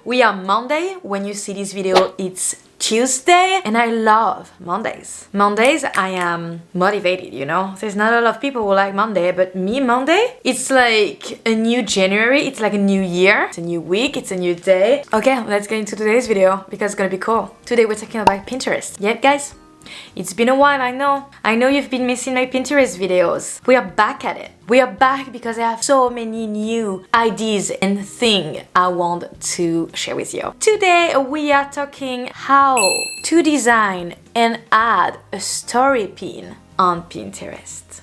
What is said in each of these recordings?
We are Monday. When you see this video, it's Tuesday, and I love Mondays. Mondays, I am motivated, you know? There's not a lot of people who like Monday, but me, Monday, it's like a new January, it's like a new year, it's a new week, it's a new day. Okay, let's get into today's video because it's gonna be cool. Today we're talking about Pinterest. Yep, guys? It's been a while, I know. I know you've been missing my Pinterest videos. We are back at it. We are back because I have so many new ideas and things I want to share with you. Today we are talking how to design and add a story pin on Pinterest.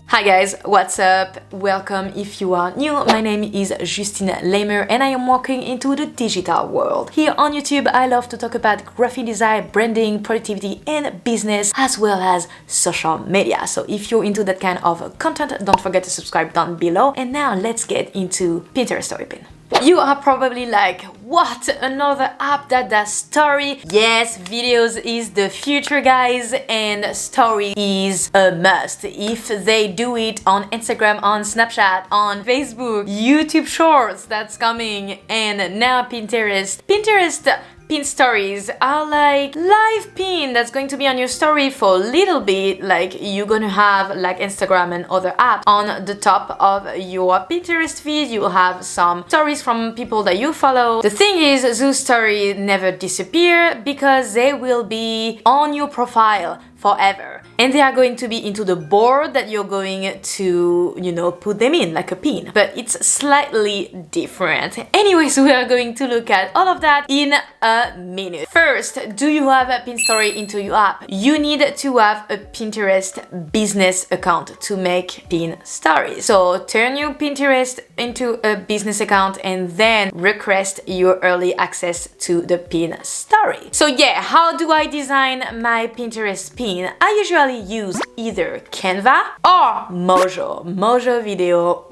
Hi guys, what's up? Welcome if you are new. My name is Justine Lamer and I am walking into the digital world. Here on YouTube, I love to talk about graphic design, branding, productivity and business, as well as social media. So if you're into that kind of content, don't forget to subscribe down below. And now let's get into Pinterest Story Pin. You are probably like, what? Another app that does story? Yes, videos is the future, guys, and story is a must. If they do it on Instagram, on Snapchat, on Facebook, YouTube Shorts, that's coming, and now Pinterest. Pin stories are like live pin that's going to be on your story for a little bit, like you're gonna have like Instagram and other apps on the top of your Pinterest feed. You will have some stories from people that you follow. The thing is, those stories never disappear because they will be on your profile forever, and they are going to be into the board that you're going to, you know, put them in like a pin, but it's slightly different. Anyways, we are going to look at all of that in a minute. First, do you have a pin story into your app? You need to have a Pinterest business account to make pin stories. So turn your Pinterest into a business account and then request your early access to the pin story. So yeah, how do I design my Pinterest pin? I usually use either Canva or Mojo. Mojo video.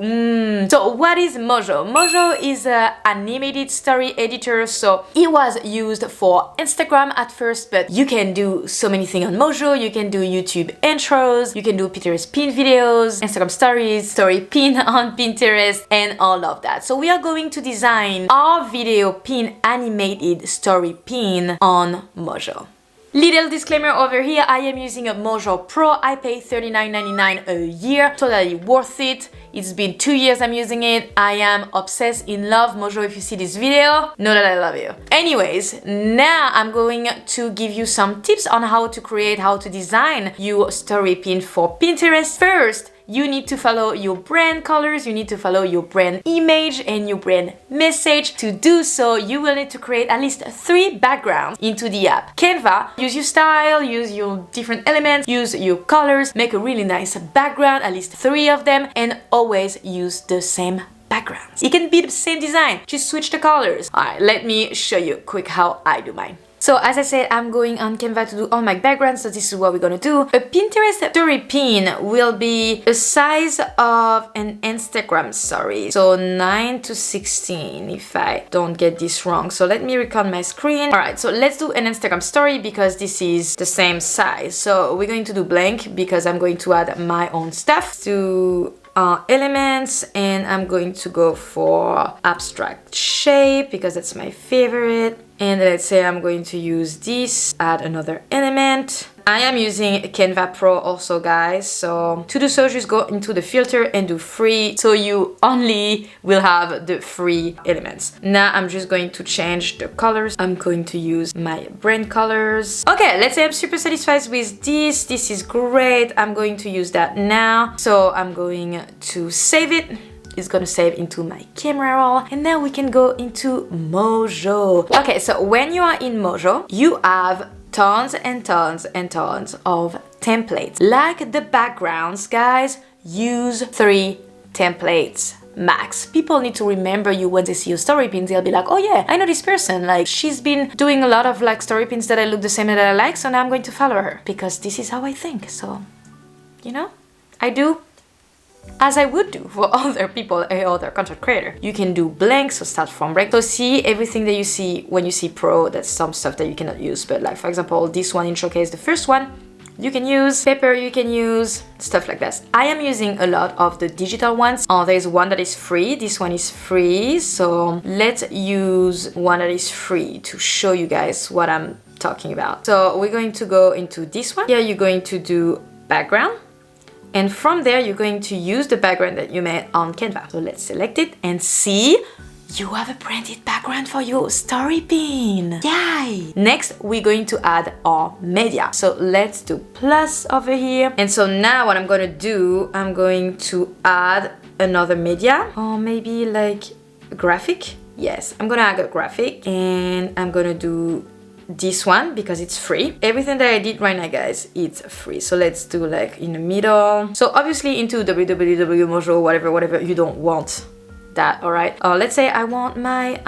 So what is Mojo? Mojo is an animated story editor. So it was used for Instagram at first, but you can do so many things on Mojo. You can do YouTube intros, you can do Pinterest pin videos, Instagram stories, story pin on Pinterest, and all of that. So we are going to design our video pin animated story pin on Mojo. Little disclaimer over here, I am using a Mojo Pro. I pay $39.99 a year, totally worth it. It's been 2 years I'm using it. I am obsessed, in love. Mojo, if you see this video, know that I love you. Anyways, now I'm going to give you some tips on how to create, how to design your story pin for Pinterest. First, you need to follow your brand colors, you need to follow your brand image and your brand message. To do so, you will need to create at least 3 backgrounds into the app. Canva, use your style, use your different elements, use your colors, make a really nice background, at least 3 of them, and always use the same backgrounds. It can be the same design, just switch the colors. Alright, let me show you quick how I do mine. So as I said, I'm going on Canva to do all my backgrounds, so this is what we're gonna do. A Pinterest story pin will be a size of an Instagram story. So 9 to 16, if I don't get this wrong. So let me record my screen. Alright, so let's do an Instagram story because this is the same size. So we're going to do blank because I'm going to add my own stuff to elements, and I'm going to go for abstract shape because that's my favorite. And let's say I'm going to use this, add another element. I am using Canva Pro also, guys, so to do so, just go into the filter and do free, so you only will have the free elements. Now I'm just going to change the colors. I'm going to use my brand colors. Okay, let's say I'm super satisfied with this. This is great. I'm going to use that now. So I'm going to save it. It's gonna save into my camera roll, and now we can go into Mojo. Okay, so when you are in Mojo, you have tons and tons and tons of templates. Like the backgrounds, guys, use 3 templates max. People need to remember you when they see your story pins. They'll be like, oh yeah, I know this person, like she's been doing a lot of like story pins that I look the same and that I like, so now I'm going to follow her because this is how I think. So, you know, I do as I would do for other people, other content creator. You can do blank, so start from blank. So see everything that you see when you see pro, that's some stuff that you cannot use, but like for example, this one in showcase, the first one, you can use, paper you can use, stuff like that. I am using a lot of the digital ones. There's one that is free. This one is free. So let's use one that is free to show you guys what I'm talking about. So we're going to go into this one. Here you're going to do background. And from there, you're going to use the background that you made on Canva. So let's select it and see, you have a branded background for your story pin. Yay! Next, we're going to add our media. So let's do plus over here. And so now what I'm going to do, I'm going to add another media, or maybe like a graphic. Yes, I'm going to add a graphic, and I'm going to do this one because it's free. Everything that I did right now, guys, it's free. So let's do like in the middle. So obviously into www.mojo, whatever, you don't want that, all right? Let's say I want my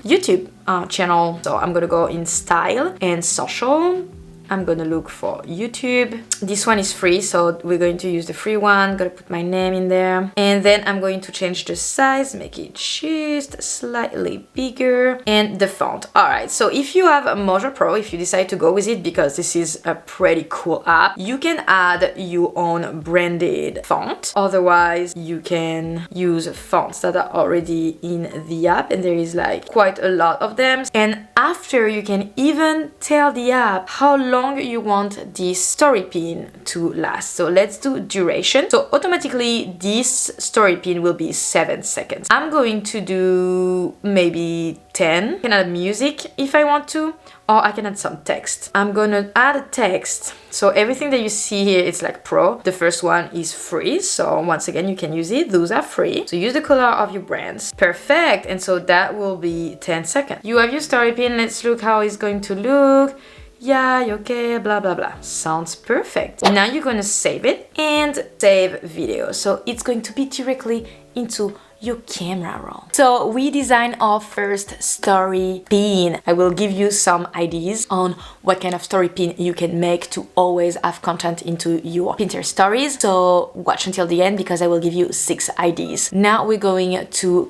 YouTube channel. So I'm gonna go in style and social. I'm gonna look for YouTube. This one is free, so we're going to use the free one. Gonna put my name in there. And then I'm going to change the size, make it just slightly bigger. And the font. All right, so if you have a Mojo Pro, if you decide to go with it, because this is a pretty cool app, you can add your own branded font. Otherwise, you can use fonts that are already in the app, and there is like quite a lot of them. And after, you can even tell the app how long you want this story pin to last. So let's do duration. So automatically this story pin will be 7 seconds. I'm going to do maybe 10. I can add music if I want to, or I can add some text. I'm gonna add a text. So everything that you see here, it's like pro. The first one is free. So once again, you can use it. Those are free. So use the color of your brands. Perfect. And so that will be 10 seconds. You have your story pin. Let's look how it's going to look. Yeah, okay, blah, blah, blah. Sounds perfect. Now you're gonna save it and save video. So it's going to be directly into your camera roll. So we designed our first story pin. I will give you some ideas on what kind of story pin you can make to always have content into your Pinterest stories. So watch until the end because I will give you 6 ideas. Now we're going to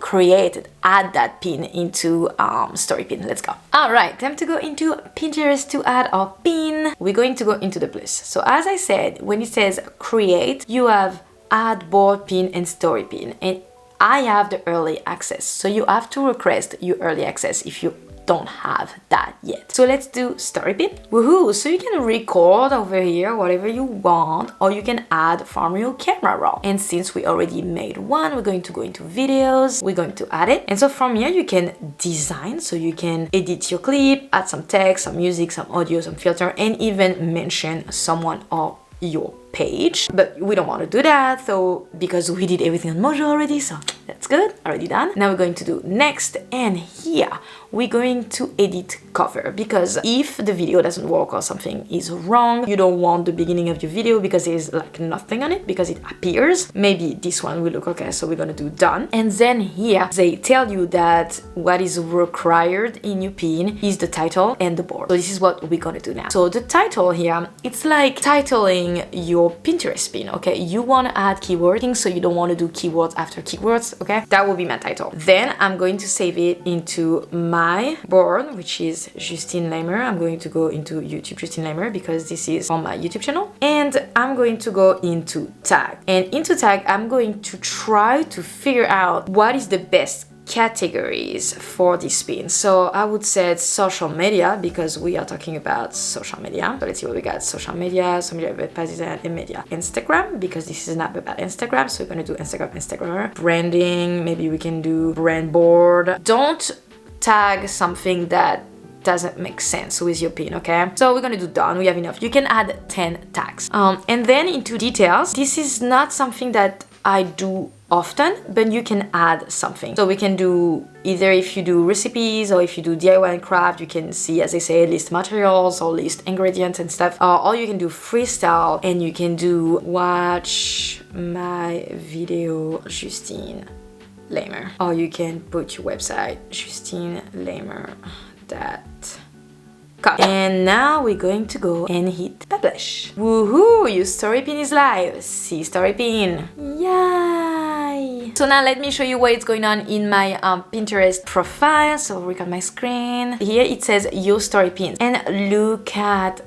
add that pin into story pin. Let's go. All right, time to go into Pinterest to add our pin. We're going to go into the plus. So as I said, when it says create, you have add board pin and story pin. And I have the early access, so you have to request your early access if you don't have that yet. So let's do story pin. Woohoo! So you can record over here whatever you want, or you can add from your camera roll. And since we already made one, we're going to go into videos, we're going to add it. And so from here you can design, so you can edit your clip, add some text, some music, some audio, some filter, and even mention someone or your page. But we don't want to do that, so because we did everything on Mojo already, so that's good, already done. Now we're going to do next, and here we're going to edit cover, because if the video doesn't work or something is wrong, you don't want the beginning of your video because there's like nothing on it, because it appears. Maybe this one will look okay, so we're gonna do done. And then here they tell you that what is required in your pin is the title and the board. So this is what we're gonna do now. So the title here, it's like titling your Pinterest pin, okay? You want to add keywording, so you don't want to do keywords after keywords, okay? That will be my title. Then I'm going to save it into my board, which is Justine Lamer. I'm going to go into YouTube Justine Lamer because this is on my YouTube channel. And I'm going to go into tag. And into tag, I'm going to try to figure out what is the best categories for this pin. So I would say it's social media, because we are talking about social media. So let's see what we got. Social media and media. Instagram, because this is an app about Instagram, so we're gonna do Instagram. Branding, maybe we can do brand board. Don't tag something that doesn't make sense with your pin, okay? So we're gonna do done. We have enough. You can add 10 tags. And then into details, this is not something that I do often, but you can add something. So we can do either, if you do recipes or if you do DIY and craft, you can see, as I say, list materials or list ingredients and stuff. Or you can do freestyle, and you can do watch my video Justine Lamer. Or you can put your website justinelamer.com. And now we're going to go and hit publish. Woohoo! Your story pin is live. See story pin. Yay! So now let me show you what's going on in my Pinterest profile. So record my screen. Here it says your story pins. And look at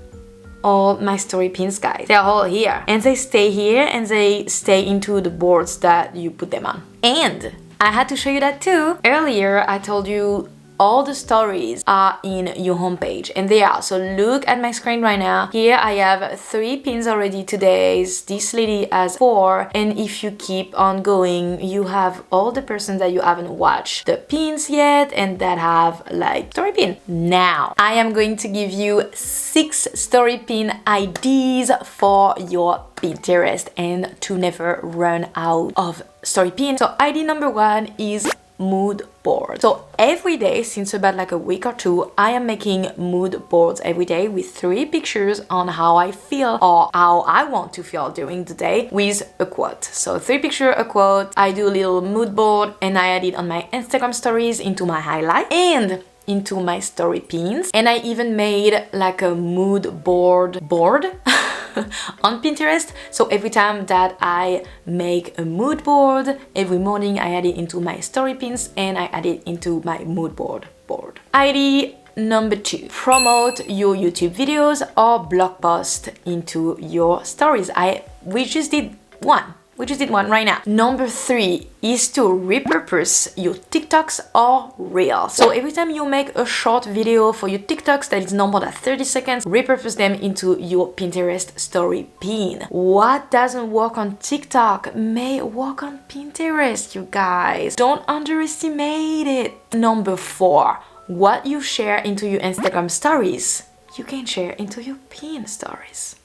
all my story pins, guys. They're all here. And they stay here and they stay into the boards that you put them on. And I had to show you that too. Earlier, I told you all the stories are in your homepage, and they are. So look at my screen right now. Here I have 3 pins already today. This lady has 4, and if you keep on going, you have all the persons that you haven't watched the pins yet and that have like story pin. Now I am going to give you 6 story pin ideas for your Pinterest and to never run out of story pin. So idea number 1 is mood board. So every day since about like a week or 2, I am making mood boards every day with 3 pictures on how I feel or how I want to feel during the day with a quote. So 3 pictures, a quote. I do a little mood board and I add it on my Instagram stories into my highlight and into my story pins. And I even made like a mood board on Pinterest. So every time that I make a mood board, every morning I add it into my story pins and I add it into my mood board. Idea number 2, promote your YouTube videos or blog post into your stories. We just did one right now. Number 3 is to repurpose your TikToks or Reels. So every time you make a short video for your TikToks that is no more than 30 seconds, repurpose them into your Pinterest story pin. What doesn't work on TikTok may work on Pinterest, you guys. Don't underestimate it. Number 4, what you share into your Instagram stories, you can share into your pin stories.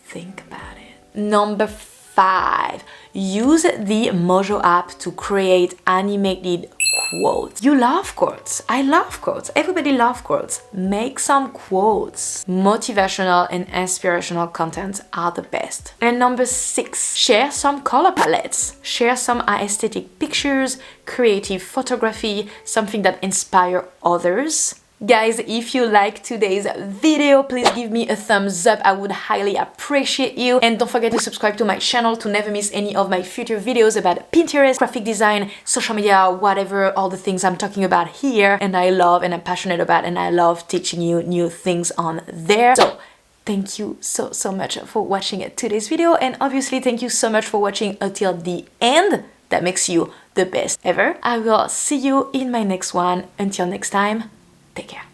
Think about it. Number 5, use the Mojo app to create animated quotes. You love quotes. I love quotes. Everybody loves quotes. Make some quotes. Motivational and inspirational content are the best. And number 6, share some color palettes. Share some aesthetic pictures, creative photography, something that inspires others. Guys, if you like today's video, please give me a thumbs up. I would highly appreciate you. And don't forget to subscribe to my channel to never miss any of my future videos about Pinterest, graphic design, social media, whatever, all the things I'm talking about here. And I love and I'm passionate about, and I love teaching you new things on there. So thank you so much for watching today's video. And obviously, thank you so much for watching until the end. That makes you the best ever. I will see you in my next one. Until next time. Take care.